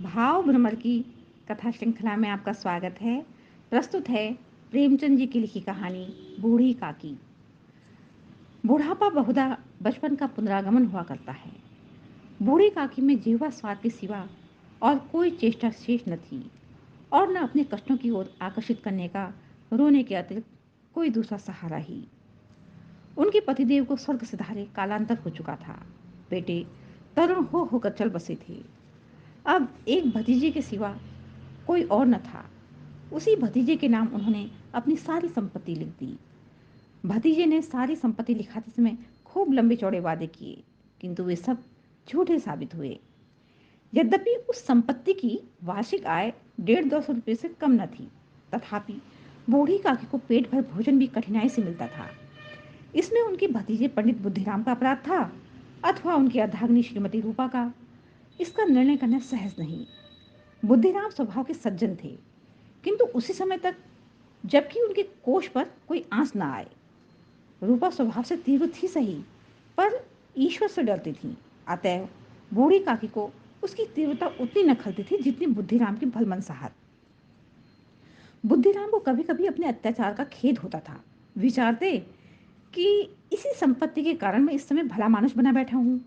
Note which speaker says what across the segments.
Speaker 1: भाव भ्रमर की कथा श्रृंखला में आपका स्वागत है। प्रस्तुत है प्रेमचंद जी की लिखी कहानी बूढ़ी काकी। बुढ़ापा बहुधा बचपन का पुनरागमन हुआ करता है। बूढ़ी काकी में जीवा स्वाद के सिवा और कोई चेष्टा शेष न थी और न अपने कष्टों की ओर आकर्षित करने का रोने के अतिरिक्त कोई दूसरा सहारा ही। उनके पतिदेव को स्वर्ग सिधारे कालांतर हो चुका था। बेटे तरुण हो होकर चल बसे थे। अब एक भतीजे के सिवा कोई और न था। उसी भतीजे के नाम उन्होंने अपनी सारी संपत्ति लिख दी। भतीजे ने सारी संपत्ति लिखाते समय खूब लंबे चौड़े वादे किए, किंतु वे सब झूठे साबित हुए। यद्यपि उस संपत्ति की वार्षिक आय 150-200 रुपये से कम न थी, तथापि बूढ़ी काकी को पेट भर भोजन भी कठिनाई से मिलता था। इसमें उनके भतीजे पंडित बुद्धिराम का अपराध था अथवा उनकी अर्धांगिनी श्रीमती रूपा का, इसका निर्णय करना सहज नहीं। बुद्धिराम स्वभाव के सज्जन थे, किंतु उसी समय तक जबकि उनके कोष पर कोई आंच न आए। रूपा स्वभाव से तीव्र थी सही, पर ईश्वर से डरती थी। अतएव बूढ़ी काकी को उसकी तीव्रता उतनी न खलती थी जितनी बुद्धिराम की भलमनसाहत। बुद्धिराम को कभी कभी अपने अत्याचार का खेद होता था। विचारते कि इसी संपत्ति के कारण मैं इस समय भला मानुष बना बैठा हूँ।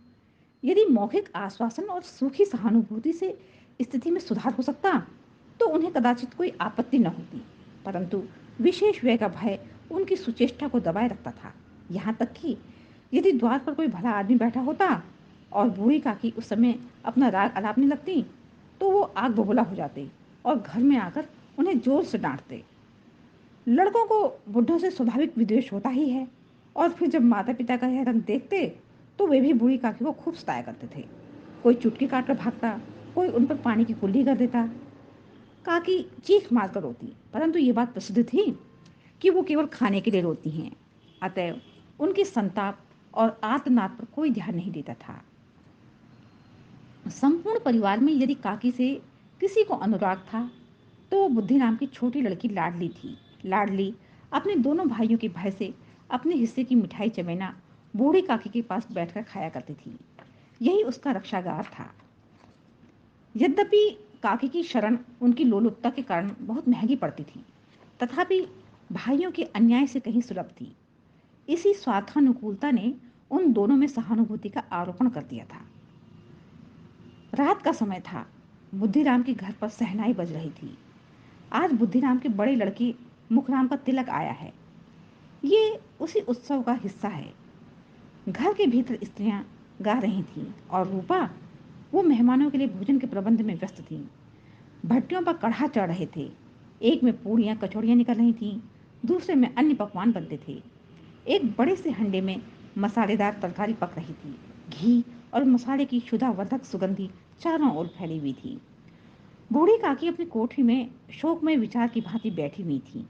Speaker 1: यदि मौखिक आश्वासन और सूखी सहानुभूति से स्थिति में सुधार हो सकता तो उन्हें कदाचित कोई आपत्ति न होती, परंतु विशेष व्यय का भय उनकी सुचेष्टा को दबाए रखता था। यहाँ तक कि यदि द्वार पर कोई भला आदमी बैठा होता और बूढ़ी काकी उस समय अपना राग अलापने लगती तो वो आग बबूला हो जाते और घर में आकर उन्हें जोर से डांटते। लड़कों को बुढ़ों से स्वाभाविक विद्वेष होता ही है, और फिर जब माता पिता का यह रंग देखते तो वे भी बूढ़ी काकी को खूब सताया करते थे। कोई चुटकी काट कर भागता, कोई उन पर पानी की कुल्ली कर देता। काकी चीख मार कर रोती, परंतु ये बात प्रसिद्ध थी कि वो केवल खाने के लिए रोती हैं। अतएव उनके संताप और आर्तनाद पर कोई ध्यान नहीं देता था। संपूर्ण परिवार में यदि काकी से किसी को अनुराग था तो वो बुद्धिराम की छोटी लड़की लाडली थी। लाडली अपने दोनों भाइयों के भय से अपने हिस्से की मिठाई चमेना बूढ़ी काकी के पास बैठकर खाया करती थी। यही उसका रक्षागार था। यद्यपि काकी की शरण उनकी लोलुपता के कारण बहुत महंगी पड़ती थी, तथापि भाइयों के अन्याय से कहीं सुलभ थी। इसी स्वार्थानुकूलता ने उन दोनों में सहानुभूति का आरोपण कर दिया था। रात का समय था। बुद्धिराम के घर पर सहनाई बज रही थी। आज बुद्धिराम के बड़े लड़के मुखराम का तिलक आया है। ये उसी उत्सव का हिस्सा है। घर के भीतर स्त्रियां गा रही थीं और रूपा वो मेहमानों के लिए भोजन के प्रबंध में व्यस्त थीं। भट्टियों पर कढ़ा चढ़ रहे थे। एक में पूड़ियाँ कचौड़ियाँ निकल रही थीं, दूसरे में अन्य पकवान बनते थे। एक बड़े से हंडे में मसालेदार तरकारी पक रही थी। घी और मसाले की क्षुधावर्धक सुगंधी चारों ओर फैली हुई थी। बूढ़ी काकी अपनी कोठरी में शोकमय विचार की भांति बैठी हुई थी।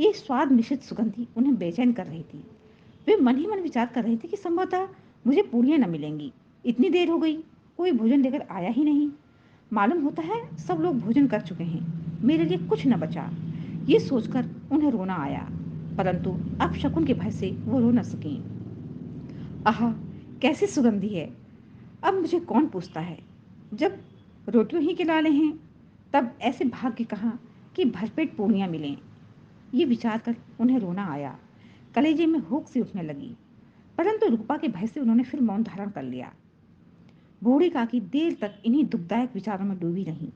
Speaker 1: ये स्वाद मिश्रित सुगंधी उन्हें बेचैन कर रही थी। वे मन ही मन विचार कर रही थी कि संभवतः मुझे पूड़ियाँ न मिलेंगी। इतनी देर हो गई, कोई भोजन लेकर आया ही नहीं। मालूम होता है सब लोग भोजन कर चुके हैं, मेरे लिए कुछ न बचा। ये सोचकर उन्हें रोना आया, परंतु अब शकुन के भय से वो रो न सकी। आहा, कैसी सुगंधी है। अब मुझे कौन पूछता है। जब रोटियों ही के लाले हैं तब ऐसे भाग्य कहाँ कि भरपेट पूड़ियाँ मिलें। ये विचार कर उन्हें रोना आया। कलेजे में हुक सी उठने लगी, परंतु रूपा के भय से उन्होंने फिर मौन धारण कर लिया। बूढ़ी काकी देर तक इन्हीं दुखदायक विचारों में डूबी रही।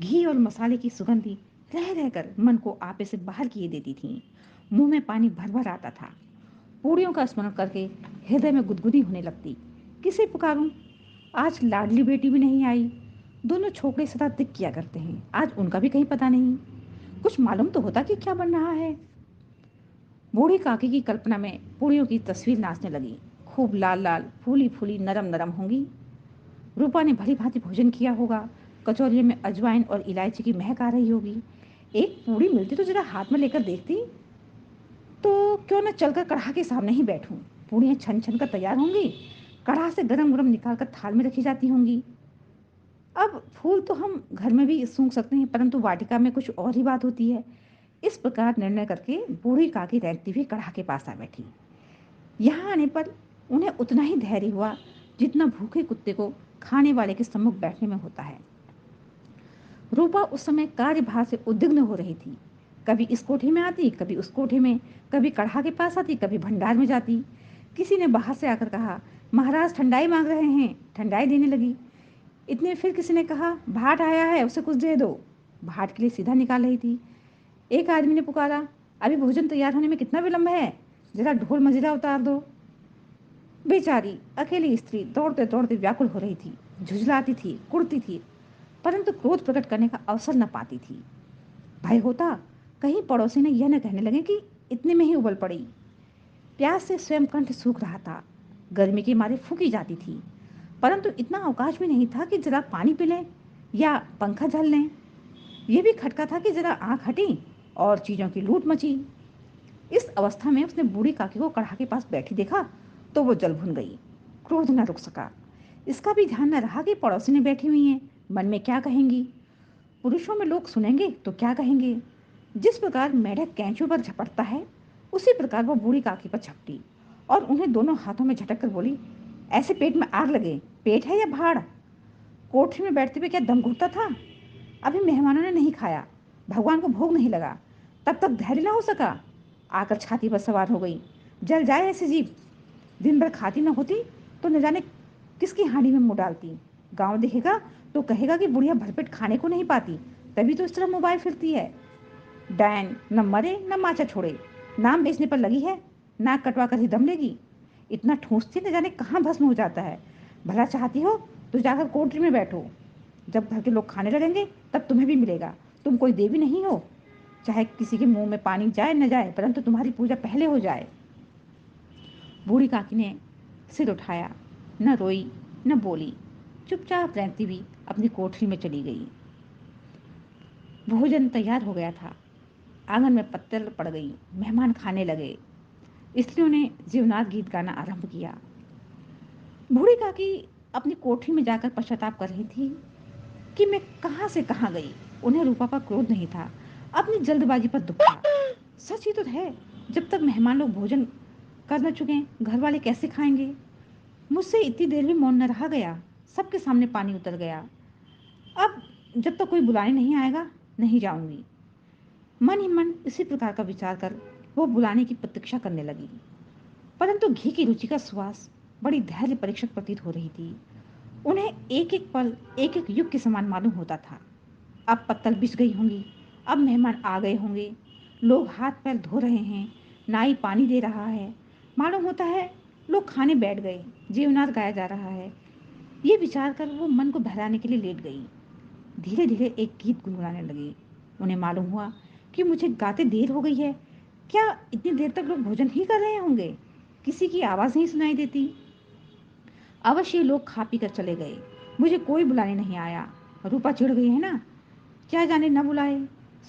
Speaker 1: घी और मसाले की सुगंधी रह रहकर मन को आपे से बाहर किए देती थी। मुंह में पानी भर भर आता था। पूड़ियों का स्मरण करके हृदय में गुदगुदी होने लगती। किसे पुकारूं? आज लाडली बेटी भी नहीं आई। दोनों छोकरे सदा दिक किया करते हैं, आज उनका भी कहीं पता नहीं। कुछ मालूम तो होता कि क्या बन रहा है। बूढ़ी काकी की कल्पना में पूड़ियों की तस्वीर नाचने लगी। खूब लाल लाल, फूली फूली, नरम नरम होंगी। रूपा ने भली भांति भोजन किया होगा। कचौरियों में अजवाइन और इलायची की महक आ रही होगी। एक पूड़ी मिलती तो जरा हाथ में लेकर देखती तो क्यों न चलकर कढ़ा के सामने ही बैठूं। पूड़ियाँ छन छन कर तैयार होंगी, कढ़ा से गरम गरम निकाल कर थाल में रखी जाती होंगी। अब फूल तो हम घर में भी सूंघ सकते हैं, परंतु वाटिका में कुछ और ही बात होती है। इस प्रकार निर्णय करके बूढ़ी काकी रैंकती हुई कढ़ा के पास आ बैठी। यहाँ आने पर उन्हें उतना ही धैर्य हुआ जितना भूखे कुत्ते को खाने वाले के सम्मुख बैठने में होता है। रूपा उस समय कार्यभार से उद्विग्न हो रही थी। कभी इस कोठरी में आती, कभी उस कोठरी में, कभी कढ़ा के पास आती, कभी भंडार में जाती। किसी ने बाहर से आकर कहा, महाराज ठंडाई मांग रहे हैं। ठंडाई देने लगी। इतने में फिर किसी ने कहा, भाट आया है, उसे कुछ दे दो। भाट के लिए सीधा निकाल रही थी। एक आदमी ने पुकारा, अभी भोजन तैयार होने में कितना विलंब है, जरा ढोल मंजीरा उतार दो। बेचारी अकेली स्त्री दौड़ते दौड़ते व्याकुल हो रही थी, झुझलाती थी, कुड़ती थी, परंतु क्रोध प्रकट करने का अवसर न पाती थी। भय होता कहीं पड़ोसी ने यह न कहने लगे कि इतने में ही उबल पड़ी। प्यास से स्वयं कंठ सूख रहा था, गर्मी के मारे फूकी जाती थी, परंतु इतना अवकाश भी नहीं था कि जरा पानी पी लें या पंखा झल लें। यह भी खटका था कि जरा आंख हटी और चीजों की लूट मची। इस अवस्था में उसने बूढ़ी काकी को कढ़ा के पास बैठी देखा तो वो जल भुन गई। क्रोध न रुक सका। इसका भी ध्यान न रहा कि पड़ोसी ने बैठी हुई हैं, मन में क्या कहेंगी। पुरुषों में लोग सुनेंगे तो क्या कहेंगे। जिस प्रकार मेढक कैंचों पर झपटता है, उसी प्रकार वो बूढ़ी काकी पर झपटी और उन्हें दोनों हाथों में झटक कर बोली, ऐसे पेट में आग लगे, पेट है या भाड़? कोठरी में बैठते हुए क्या दम घुटता था? अभी मेहमानों ने नहीं खाया, भगवान को भोग नहीं लगा, तब तक धैर्य ना हो सका। आकर छाती पर सवार हो गई। जल जाए ऐसी जीभ। दिन भर खाती न होती तो न जाने किसकी हांडी में मुंह डालती। गांव देखेगा तो कहेगा कि बुढ़िया भरपेट खाने को नहीं पाती, तभी तो इस तरह मोबाइल फिरती है। डैन न मरे न माचा छोड़े, नाम बेचने पर लगी है, नाक कटवा कर ही दम लेगी। इतना ठूंसती न जाने कहाँ भस्म हो जाता है। भला चाहती हो तो जाकर कोठरी में बैठो, जब घर के लोग खाने लगेंगे तब तुम्हें भी मिलेगा। तुम कोई देवी नहीं हो, चाहे किसी के मुंह में पानी जाए न जाए, परंतु तुम्हारी पूजा पहले हो जाए। बूढ़ी काकी ने सिर उठाया, न रोई न बोली, चुपचाप रहती हुई अपनी कोठरी में चली गई। भोजन तैयार हो गया था। आंगन में पत्तल पड़ गई, मेहमान खाने लगे। स्त्रियों ने जीवनाथ गीत गाना आरंभ किया। बूढ़ी काकी अपनी कोठरी में जाकर पश्चाताप कर रही थी कि मैं कहां से कहां गई। उन्हें रूपा पर क्रोध नहीं था, अपनी जल्दबाजी पर दुख था। सच ही तो है, जब तक मेहमान लोग भोजन कर न चुके घर वाले कैसे खाएंगे। मुझसे इतनी देर भी मौन न रहा गया, सबके सामने पानी उतर गया। अब जब तक कोई बुलाने नहीं आएगा नहीं जाऊंगी। मन ही मन इसी प्रकार का विचार कर वो बुलाने की प्रतीक्षा करने लगी, परंतु घी की रुचि का सुवास बड़ी धैर्य परीक्षक प्रतीत हो रही थी। उन्हें एक एक पल एक एक युग के समान मालूम होता था। अब पत्तल बिछ गई होंगी, अब मेहमान आ गए होंगे, लोग हाथ पैर धो रहे हैं, नाई पानी दे रहा है, मालूम होता है लोग खाने बैठ गए, जीवनाथ गाया जा रहा है। ये विचार कर वो मन को बहलाने के लिए लेट गई। धीरे धीरे एक गीत गुनगुनाने लगी। उन्हें मालूम हुआ कि मुझे गाते देर हो गई है। क्या इतनी देर तक लोग भोजन ही कर रहे होंगे? किसी की आवाज़ नहीं सुनाई देती। अवश्य लोग खा पी कर चले गए, मुझे कोई बुलाने नहीं आया। रूपा चिढ़ गई है ना, क्या जाने न बुलाए,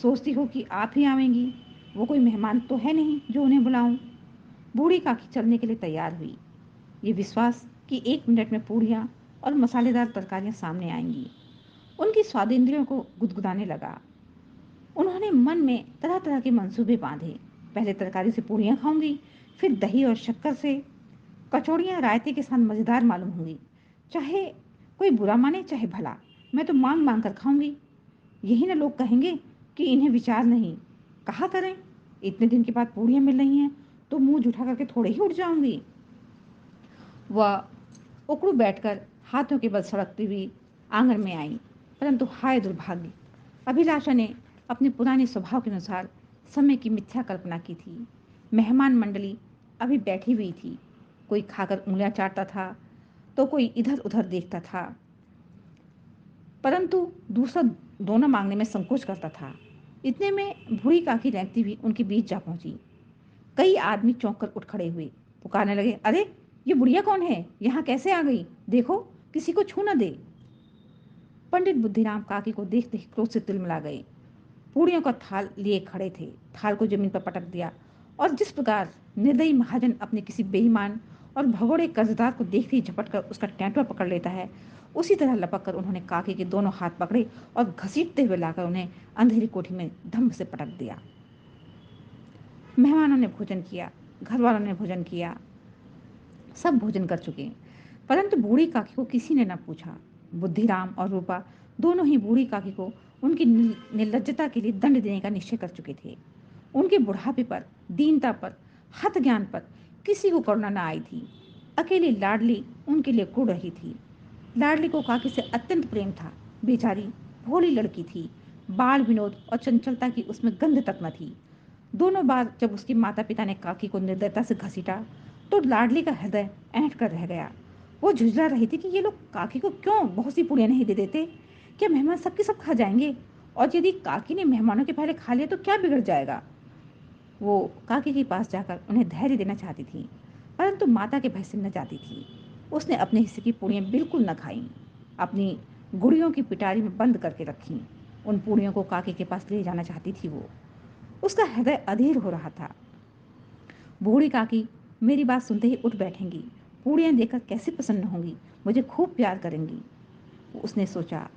Speaker 1: सोचती हो कि आप ही आवेंगी। वो कोई मेहमान तो है नहीं जो उन्हें बुलाऊं। बूढ़ी काकी चलने के लिए तैयार हुई, ये विश्वास कि 1 मिनट में पूड़ियाँ और मसालेदार तरकारियाँ सामने आएंगी उनकी स्वादेंद्रियों को गुदगुदाने लगा। उन्होंने मन में तरह तरह के मंसूबे बांधे। पहले तरकारी से पूड़ियाँ खाऊंगी, फिर दही और शक्कर से। कचौड़ियाँ रायते के साथ मज़ेदार मालूम होंगी। चाहे कोई बुरा माने चाहे भला, मैं तो मांग मांग कर खाऊंगी। यही ना लोग कहेंगे कि इन्हें विचार नहीं। कहा करें, इतने दिन के बाद पूड़ियाँ मिल रही हैं तो मुंह जूठा करके थोड़े ही उठ जाऊंगी। वह उकड़ू बैठकर हाथों के बल सड़कती हुई आंगन में आई, परंतु हाय दुर्भाग्य, अभिलाषा ने अपने पुराने स्वभाव के अनुसार समय की मिथ्या कल्पना की थी। मेहमान मंडली अभी बैठी हुई थी, कोई खाकर उंगलियां चाटता था तो कोई इधर उधर देखता था, परंतु दूसरा दोना मांगने में संकोच करता था। इतने में बूढ़ी काकी रेंगती हुई उनके बीच जा पहुंची। कई आदमी चौंक कर उठ खड़े हुए, पुकारने लगे, अरे ये बुढ़िया कौन है, यहाँ कैसे आ गई? देखो किसी को छू न दे। पंडित बुद्धिराम काकी को देख देख क्रोध से तिलमिला गए। पूड़ियों का थाल लिए खड़े थे, थाल को जमीन पर पटक दिया और जिस प्रकार निर्दयी महाजन अपने किसी बेईमान और भगोड़े कर्जदार को देखते ही झपट कर उसका टैंटवा पकड़ लेता है, उसी तरह लपक कर उन्होंने काकी के दोनों हाथ पकड़े और घसीटते हुए लाकर उन्हें अंधेरी कोठी में धम्म से पटक दिया। मेहमानों ने भोजन किया, घर वालों ने भोजन किया, सब भोजन कर चुके, परंतु बूढ़ी काकी को किसी ने न पूछा। बुद्धिराम और रूपा दोनों ही बूढ़ी काकी को उनकी निर्लज्जता के लिए दंड देने का निश्चय कर चुके थे। उनके बुढ़ापे पर, दीनता पर, हत ज्ञान पर किसी को करुणा न आई थी। अकेली लाडली उनके लिए कुड़ रही थी। लाडली को काकी से अत्यंत प्रेम था। बेचारी भोली लड़की थी। बाल विनोद और चंचलता की उसमें गंध तक न थी। दोनों बार जब उसके माता पिता ने काकी को निर्दयता से घसीटा तो लाडली का हृदय ऐंठ कर रह गया। वो झुंझला रही थी कि ये लोग काकी को क्यों बहुत सी पुड़ियाँ नहीं दे देते। क्या मेहमान सबके सब खा जाएंगे? और यदि काकी ने मेहमानों के पहले खा लिया तो क्या बिगड़ जाएगा? वो काकी के पास जाकर उन्हें धैर्य देना चाहती थी, परंतु माता के भय से न जाती थी। उसने अपने हिस्से की पूड़ियाँ बिल्कुल न खाईं। अपनी गुड़ियों की पिटारी में बंद करके रखीं। उन पूड़ियों को काकी के पास ले जाना चाहती थी वो। उसका हृदय अधीर हो रहा था। बूढ़ी काकी मेरी बात सुनते ही उठ बैठेंगी। पूड़ियाँ देखकर कैसे प्रसन्न होंगी, मुझे खूब प्यार करेंगी, उसने सोचा।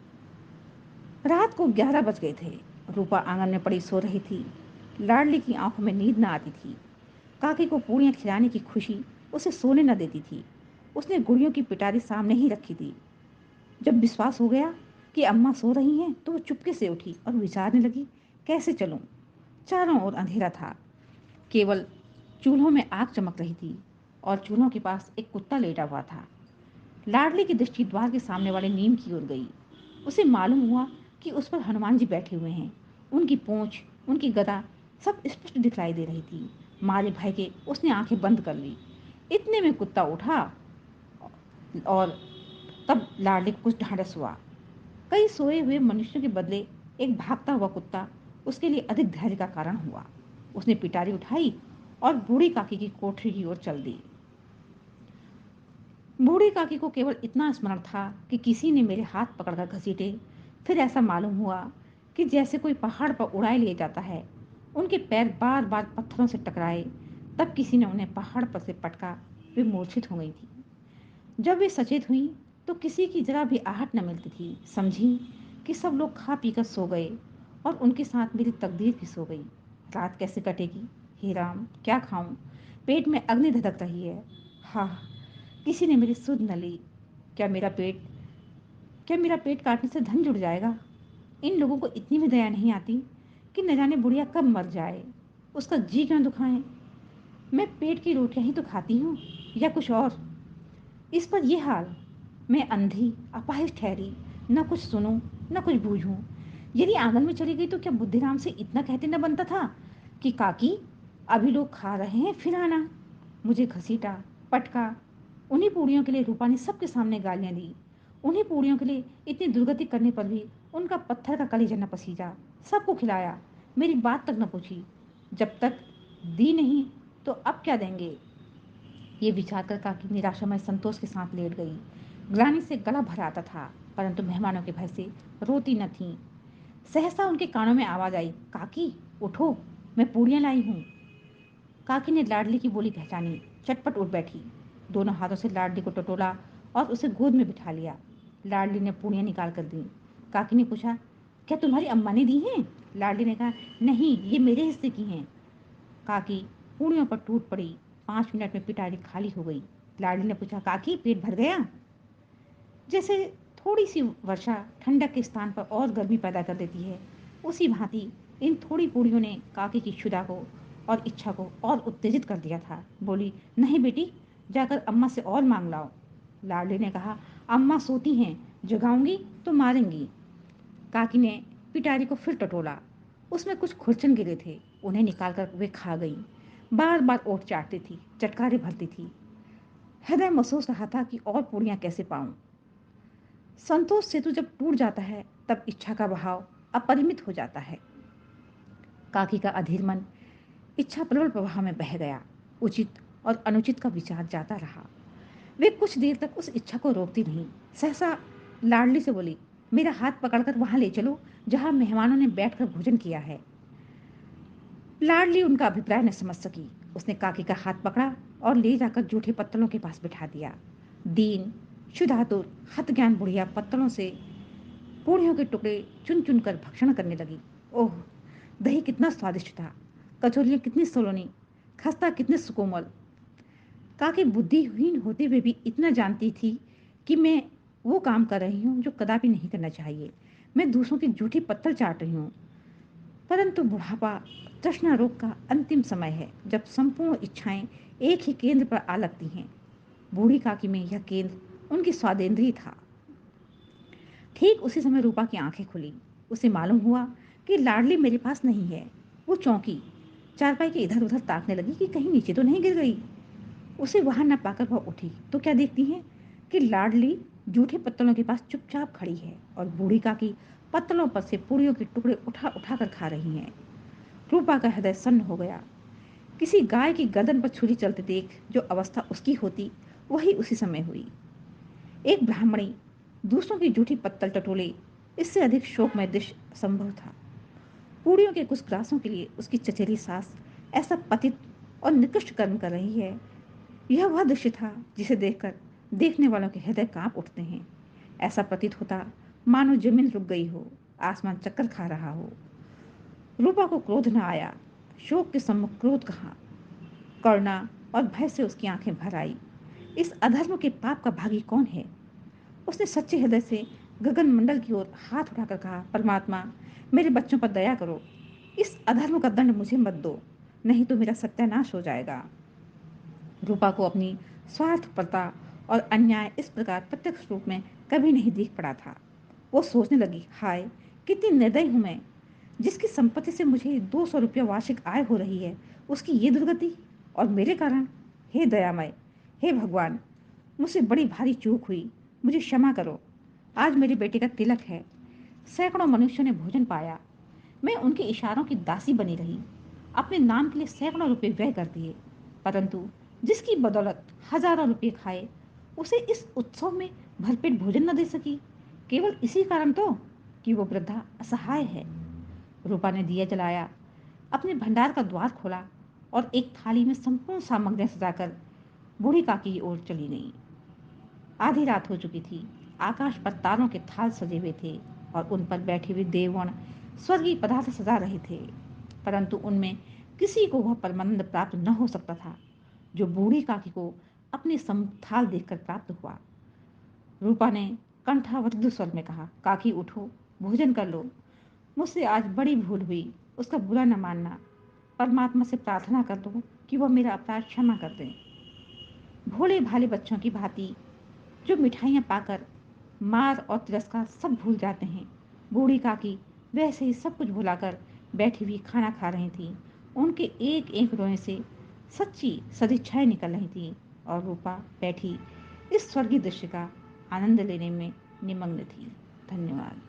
Speaker 1: रात को 11 बज गए थे। रूपा आंगन में पड़ी सो रही थी। लाडली की आंखों में नींद न आती थी। काकी को पूड़ियाँ खिलाने की खुशी उसे सोने न देती थी। उसने गुड़ियों की पिटारी सामने ही रखी थी। जब विश्वास हो गया कि अम्मा सो रही हैं तो वो चुपके से उठी और विचारने लगी, कैसे चलूं? चारों ओर अंधेरा था। केवल चूल्हों में आग चमक रही थी और चूल्हों के पास एक कुत्ता लेटा हुआ था। लाडली की दृष्टि द्वार के सामने वाले नीम की ओर गई। उसे मालूम हुआ कि उस पर हनुमान जी बैठे हुए हैं। उनकी पूंछ, उनकी गदा सब स्पष्ट दिखलाई दे रही थी। मारे भय के उसने आंखें बंद कर ली। इतने में कुत्ता उठा और तब लाडली को कुछ ढांढस हुआ। कई सोए हुए मनुष्यों के बदले एक भागता हुआ कुत्ता उसके लिए अधिक धैर्य का कारण हुआ। उसने पिटारी उठाई और बूढ़ी काकी की कोठरी की ओर चल दी। बूढ़ी काकी को केवल इतना स्मरण था कि किसी ने मेरे हाथ पकड़कर घसीटे। फिर ऐसा मालूम हुआ कि जैसे कोई पहाड़ पर उड़ाए ले जाता है। उनके पैर बार बार पत्थरों से टकराए। तब किसी ने उन्हें पहाड़ पर से पटका। वे मूर्छित हो गई थी। जब वे सचेत हुई तो किसी की जरा भी आहट न मिलती थी। समझी कि सब लोग खा पीकर सो गए और उनके साथ मेरी तकदीर भी सो गई। रात कैसे कटेगी? हे राम, क्या खाऊं? पेट में अग्नि धधक रही है। हाँ, किसी ने मेरी सुध न ली। क्या मेरा पेट क्या मेरा पेट काटने से धन जुड़ जाएगा? इन लोगों को इतनी भी दया नहीं आती कि न जाने बुढ़िया कब मर जाए, उसका जी क्यों दुखाएं। मैं पेट की रोटियां ही तो खाती हूँ, या कुछ और। इस पर यह हाल। मैं अंधी अपाहिज ठहरी, न कुछ सुनूं न कुछ बूझूं। यदि आंगन में चली गई तो क्या बुद्धिराम से इतना कहते न बनता था कि काकी, अभी लोग खा रहे हैं, फिर आना। मुझे घसीटा, पटका। उन्हीं पूड़ियों के लिए रूपा ने सबके सामने गालियां दी। उन्हीं पूड़ियों के लिए इतनी दुर्गति करने पर भी उनका पत्थर का कलेजा न पसीजा। सबको खिलाया, मेरी बात तक न पूछी। जब तक दी नहीं तो अब क्या देंगे? ये विचार कर काकी निराशामय संतोष के साथ लेट गई। ग्लानि से गला भर आता था, परंतु मेहमानों के भय से रोती न थी। सहसा उनके कानों में आवाज आई, काकी उठो, मैं पूड़ियाँ लाई हूँ। काकी ने लाडली की बोली पहचानी। चटपट उठ बैठी। दोनों हाथों से लाडली को टटोला और उसे गोद में बिठा लिया। लाडली ने पूड़ियाँ निकाल कर दी। काकी ने पूछा, क्या तुम्हारी अम्मा ने दी हैं? लाडली ने कहा, नहीं, ये मेरे हिस्से की हैं। काकी पूड़ियों पर टूट पड़ी। 5 मिनट में पिटारी खाली हो गई। लाडली ने पूछा, काकी पेट भर गया? जैसे थोड़ी सी वर्षा ठंडक के स्थान पर और गर्मी पैदा कर देती है, उसी भांति इन थोड़ी पूड़ियों ने काकी की क्षुधा को और इच्छा को और उत्तेजित कर दिया था। बोली, नहीं बेटी, जाकर अम्मा से और मांग लाओ। लाडली ने कहा, अम्मा सोती हैं, जगाऊंगी तो मारेंगी। काकी ने पिटारी को फिर टटोला। उसमें कुछ खुरचन गिरे थे। उन्हें निकालकर वे खा गई। बार बार ओठ चाटती थी, चटकारे भरती थी। हृदय महसूस रहा था कि और पूड़ियाँ कैसे पाऊं। संतोष सेतु जब टूट जाता है तब इच्छा का बहाव अपरिमित हो जाता है। काकी का अधीर मन इच्छा प्रबल प्रवाह में बह गया। उचित और अनुचित का विचार जाता रहा। वे कुछ देर तक उस इच्छा को रोकती रहीं। सहसा लाडली से बोली, मेरा हाथ पकड़कर वहां ले चलो जहां मेहमानों ने बैठकर भोजन किया है। लाडली उनका अभिप्राय न समझ सकी। उसने काकी का हाथ पकड़ा और ले जाकर जूठे पत्तलों के पास बिठा दिया। दीन, क्षुधातुर, हत ज्ञान बुढ़िया पत्तलों से पूड़ियों के टुकड़े चुन चुन कर भक्षण करने लगी। ओह, दही कितना स्वादिष्ट था, कचौरियाँ कितनी सलोनी, खस्ता कितने सुकोमल। काकी बुद्धिहीन होते हुए भी इतना जानती थी कि मैं वो काम कर रही हूँ जो कदापि नहीं करना चाहिए। मैं दूसरों की जूठी पत्तल चाट रही हूँ। परंतु बुढ़ापा तृष्णा रोग का अंतिम समय है, जब संपूर्ण इच्छाएं एक ही केंद्र पर आ लगती हैं। बूढ़ी काकी में यह केंद्र उनकी स्वादेंद्रिय था। ठीक उसी समय रूपा की आंखें खुली। उसे मालूम हुआ कि लाडली मेरे पास नहीं है। वो चौंकी, चारपाई के इधर उधर ताकने लगी कि कहीं नीचे तो नहीं गिर गई। उसे वहां न पाकर वह उठी तो क्या देखती है कि लाडली जूठे पत्तलों के पास चुपचाप खड़ी है और बूढ़ी काकी पत्तलों पर से पूरियों के टुकड़े उठा उठा कर खा रही हैं। रूपा का हृदय सन्न हो गया। किसी गाय की गर्दन पर छुरी चलते देख जो अवस्था उसकी होती, वही उसी समय हुई। एक ब्राह्मणी दूसरों की जूठी पत्तल टटोले, इससे अधिक शोकमय दृश्य असंभव था। पूड़ियों के कुछ ग्रासों के लिए उसकी चचेरी सास ऐसा पतित और निकृष्ट कर्म कर रही है। यह वह दृश्य था जिसे देखकर देखने वालों के हृदय कांप उठते हैं। ऐसा प्रतीत होता मानो जमीन रुक गई हो, आसमान चक्कर खा रहा हो। रूपा को क्रोध न आया। शोक के सम्मुख क्रोध कहाँ, करुणा और भय से उसकी आंखें भर आई। इस अधर्म के पाप का भागी कौन है? उसने सच्चे हृदय से गगन मंडल की ओर हाथ उठाकर कहा, परमात्मा, मेरे बच्चों पर दया करो। इस अधर्म का दंड मुझे मत दो, नहीं तो मेरा सत्यानाश हो जाएगा। रूपा को अपनी स्वार्थपरता और अन्याय इस प्रकार प्रत्यक्ष रूप में कभी नहीं देख पड़ा था। वो सोचने लगी, हाय कितनी निर्दयी हूं मैं, जिसकी संपत्ति से मुझे 200 रुपया वार्षिक आय हो रही है, उसकी ये दुर्गति और मेरे कारण। हे दयामय, हे भगवान, मुझसे बड़ी भारी चूक हुई, मुझे क्षमा करो। आज मेरे बेटे का तिलक है। सैकड़ों मनुष्यों ने भोजन पाया, मैं उनके इशारों की दासी बनी रही, अपने नाम के लिए सैकड़ों रुपए व्यय कर दिए, परंतु जिसकी बदौलत हजारों रुपए खाए, उसे इस उत्सव में भरपेट भोजन न दे सकी, केवल इसी कारण तो कि वो वृद्धा असहाय है। रूपा ने दिया जलाया, अपने भंडार का द्वार खोला और एक थाली में संपूर्ण सामग्रियां सजाकर बूढ़ी काकी की ओर चली गई। आधी रात हो चुकी थी। आकाश पर तारों के थाल सजे हुए थे और उन पर बैठे हुए देवगण स्वर्गीय पदार्थ सजा रहे थे, परंतु उनमें किसी को वह परमानंद प्राप्त न हो सकता था जो बूढ़ी काकी को अपने थाल देखकर प्राप्त हुआ। रूपा ने कंठावरुद्ध स्वर में कहा, काकी उठो, भोजन कर लो। मुझसे आज बड़ी भूल हुई, उसका बुरा न मानना। परमात्मा से प्रार्थना कर दो कि वह मेरा अपराध क्षमा कर दें। भोले भाले बच्चों की भांति जो मिठाइयाँ पाकर मार और तिरस्कार सब भूल जाते हैं, बूढ़ी काकी वैसे ही सब कुछ भुलाकर बैठी हुई खाना खा रही थी। उनके एक एक रोए से सच्ची सदिच्छाएं निकल रही थी और रूपा बैठी इस स्वर्गीय दृश्य का आनंद लेने में निमग्न थी। धन्यवाद।